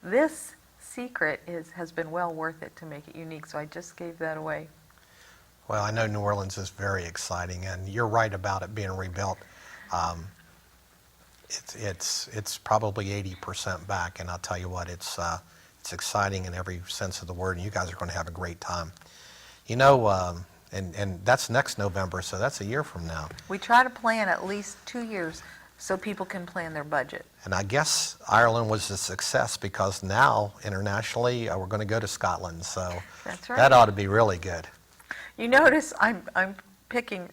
this secret has been well worth it to make it unique, so I just gave that away. Well, I know New Orleans is very exciting, and you're right about it being rebuilt. Um, it's probably 80% back, and I'll tell you what, it's exciting in every sense of the word, and you guys are going to have a great time. You know, and that's next November, so that's a year from now. We try to plan at least 2 years so people can plan their budget. And I guess Ireland was a success because now internationally we're going to go to Scotland, so That's right. that ought to be really good. You notice I'm picking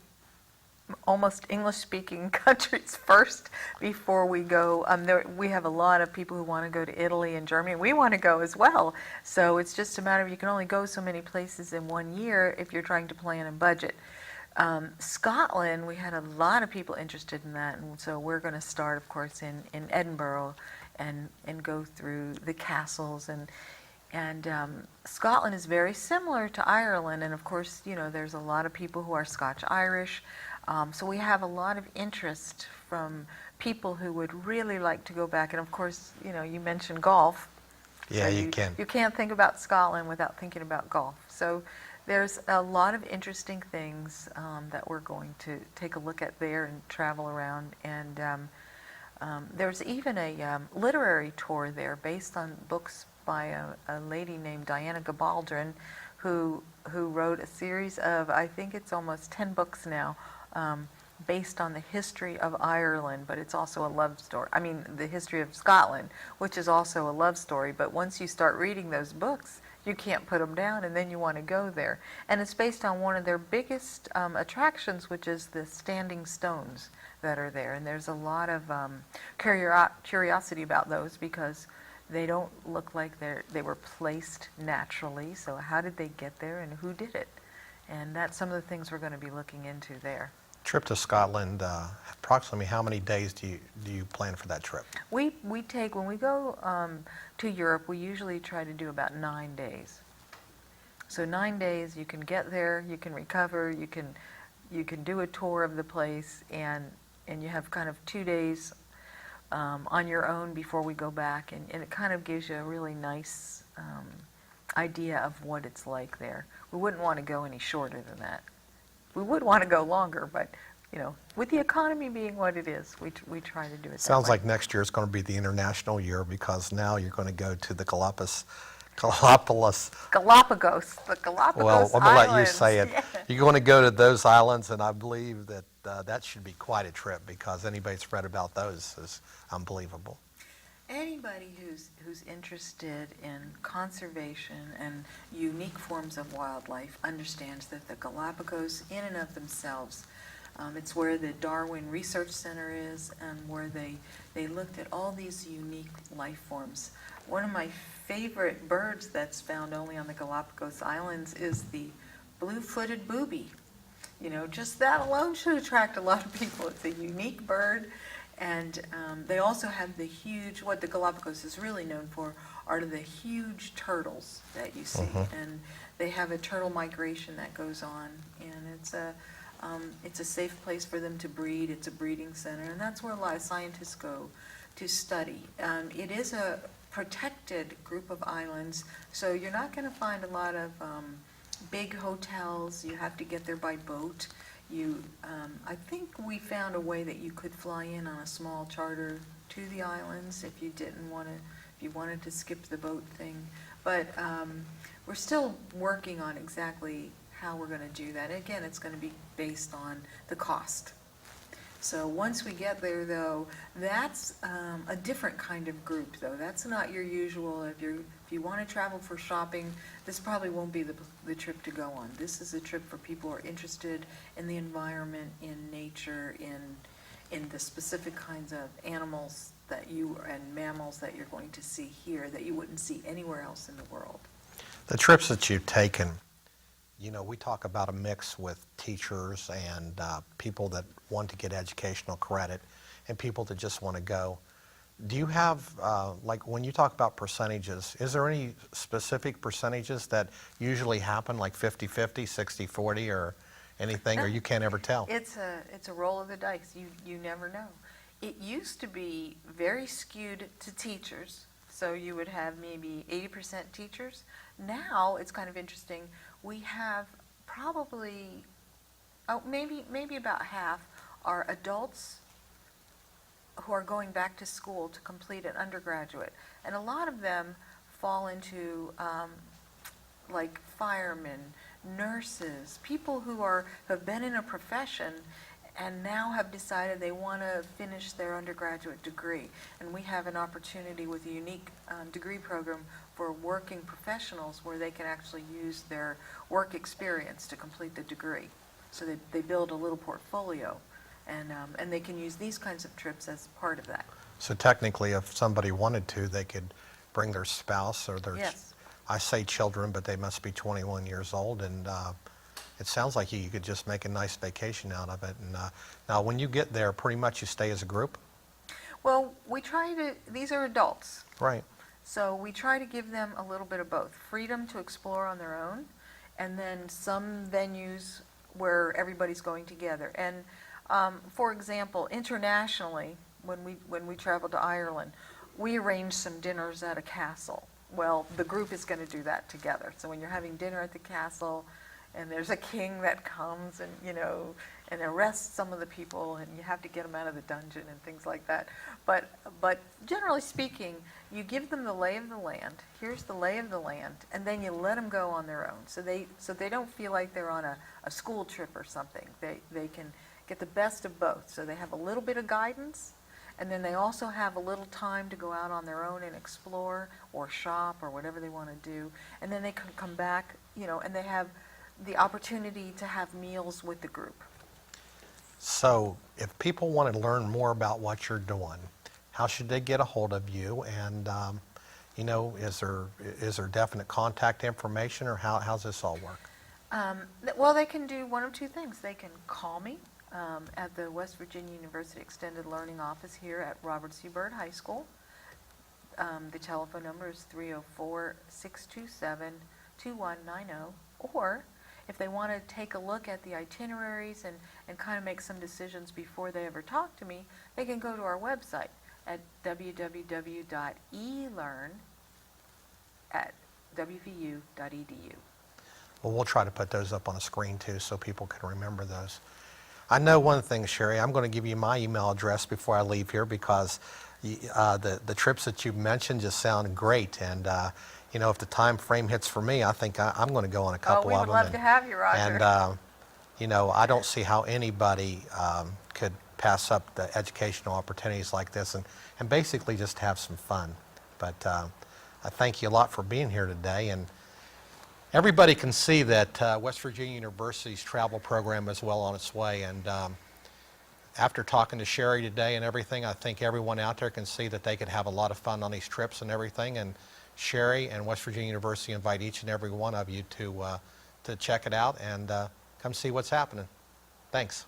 almost English-speaking countries first before we go. We have a lot of people who want to go to Italy and Germany. We want to go as well. So it's just a matter of you can only go so many places in 1 year if you're trying to plan and budget. Scotland, we had a lot of people interested in that, and so we're going to start, of course, in Edinburgh and go through the castles and Scotland is very similar to Ireland, and of course, you know, there's a lot of people who are Scotch-Irish, so we have a lot of interest from people who would really like to go back, and of course, you know, you mentioned golf. Yeah, So you can. You can't think about Scotland without thinking about golf. So there's a lot of interesting things that we're going to take a look at there and travel around, and there's even a literary tour there based on books by a lady named Diana Gabaldon, who wrote a series of, I think it's almost 10 books now, based on the history of Ireland, but it's also a love story. I mean, the history of Scotland, which is also a love story, but once you start reading those books, you can't put them down, and then you want to go there. And it's based on one of their biggest attractions, which is the standing stones that are there. And there's a lot of curiosity about those because they don't look like they were placed naturally. So how did they get there, and who did it? And that's some of the things we're going to be looking into there. Trip to Scotland, approximately how many days do you plan for that trip? We take, when we go to Europe, we usually try to do about 9 days. So 9 days, you can get there, you can recover, you can do a tour of the place, and you have kind of 2 days on your own before we go back, and it kind of gives you a really nice idea of what it's like there. We wouldn't want to go any shorter than that. We would want to go longer, but you know, with the economy being what it is, we try to do it. Sounds that way. like next year is going to be the international year because now you're going to go to the Galapagos. Galapagos, the Galapagos Well, I'm going to let you Islands. say it. Yeah. You're going to go to those islands, and I believe that that should be quite a trip because anybody that's read about those is unbelievable. Anybody who's interested in conservation and unique forms of wildlife understands that the Galapagos, in and of themselves, it's where the Darwin Research Center is, and where they looked at all these unique life forms. One of my favorite birds that's found only on the Galapagos Islands is the blue-footed booby. You know, just that alone should attract a lot of people. It's a unique bird. And they also have the huge, what the Galapagos is really known for, are the huge turtles that you see. And they have a turtle migration that goes on, and it's a safe place for them to breed. It's a breeding center, and that's where a lot of scientists go to study. It is a protected group of islands, so you're not going to find a lot of big hotels. You have to get there by boat. I think we found a way that you could fly in on a small charter to the islands if you wanted to skip the boat thing. But we're still working on exactly how we're going to do that. Again, it's going to be based on the cost. So once we get there, though, that's a different kind of group, though. That's not your usual. If you want to travel for shopping, this probably won't be the trip to go on. This is a trip for people who are interested in the environment, in nature, in the specific kinds of animals and mammals that you're going to see here that you wouldn't see anywhere else in the world. The trips that you've taken, you know, we talk about a mix with teachers and people that want to get educational credit and people that just want to go. Do you have, like when you talk about percentages, is there any specific percentages that usually happen, like 50-50, 60-40, or anything, or you can't ever tell? It's a roll of the dice. You never know. It used to be very skewed to teachers, So you would have maybe 80% teachers. Now, it's kind of interesting, we have probably, maybe about half are adults who are going back to school to complete an undergraduate. And a lot of them fall into like firemen, nurses, people who have been in a profession and now have decided they want to finish their undergraduate degree. And we have an opportunity with a unique degree program for working professionals where they can actually use their work experience to complete the degree. So they build a little portfolio, and they can use these kinds of trips as part of that. So technically, if somebody wanted to, they could bring their spouse or their, Yes. I say children, but they must be 21 years old, and it sounds like you could just make a nice vacation out of it. And now, when you get there, pretty much you stay as a group? Well, these are adults, Right. so we try to give them a little bit of both. Freedom to explore on their own, and then some venues where everybody's going together. And for example, internationally, when we travel to Ireland, we arrange some dinners at a castle. Well, the group is going to do that together. So when you're having dinner at the castle, and there's a king that comes and, and arrests some of the people, and you have to get them out of the dungeon and things like that. But generally speaking, you give them the lay of the land. Here's the lay of the land, and then you let them go on their own. So they don't feel like they're on a school trip or something. They can get the best of both. So they have a little bit of guidance, and then they also have a little time to go out on their own and explore or shop or whatever they want to do. And then they can come back, and they have the opportunity to have meals with the group. So if people want to learn more about what you're doing, how should they get a hold of you? And, is there definite contact information, or how's this all work? Well, they can do one of two things. They can call me at the West Virginia University Extended Learning Office here at Robert C. Byrd High School. The telephone number is 304-627-2190. Or if they want to take a look at the itineraries and kind of make some decisions before they ever talk to me, they can go to our website at www.elearn@wvu.edu. Well, we'll try to put those up on the screen too so people can remember those. I know one thing, Sherry, I'm going to give you my email address before I leave here because the trips that you've mentioned just sound great. And, if the time frame hits for me, I think I'm going to go on a couple we of would them. love to have you, Roger. And, I don't see how anybody could pass up the educational opportunities like this and basically just have some fun. But I thank you a lot for being here today. And everybody can see that West Virginia University's travel program is well on its way. And after talking to Sherry today and everything, I think everyone out there can see that they could have a lot of fun on these trips and everything. And Sherry and West Virginia University invite each and every one of you to check it out and come see what's happening. Thanks.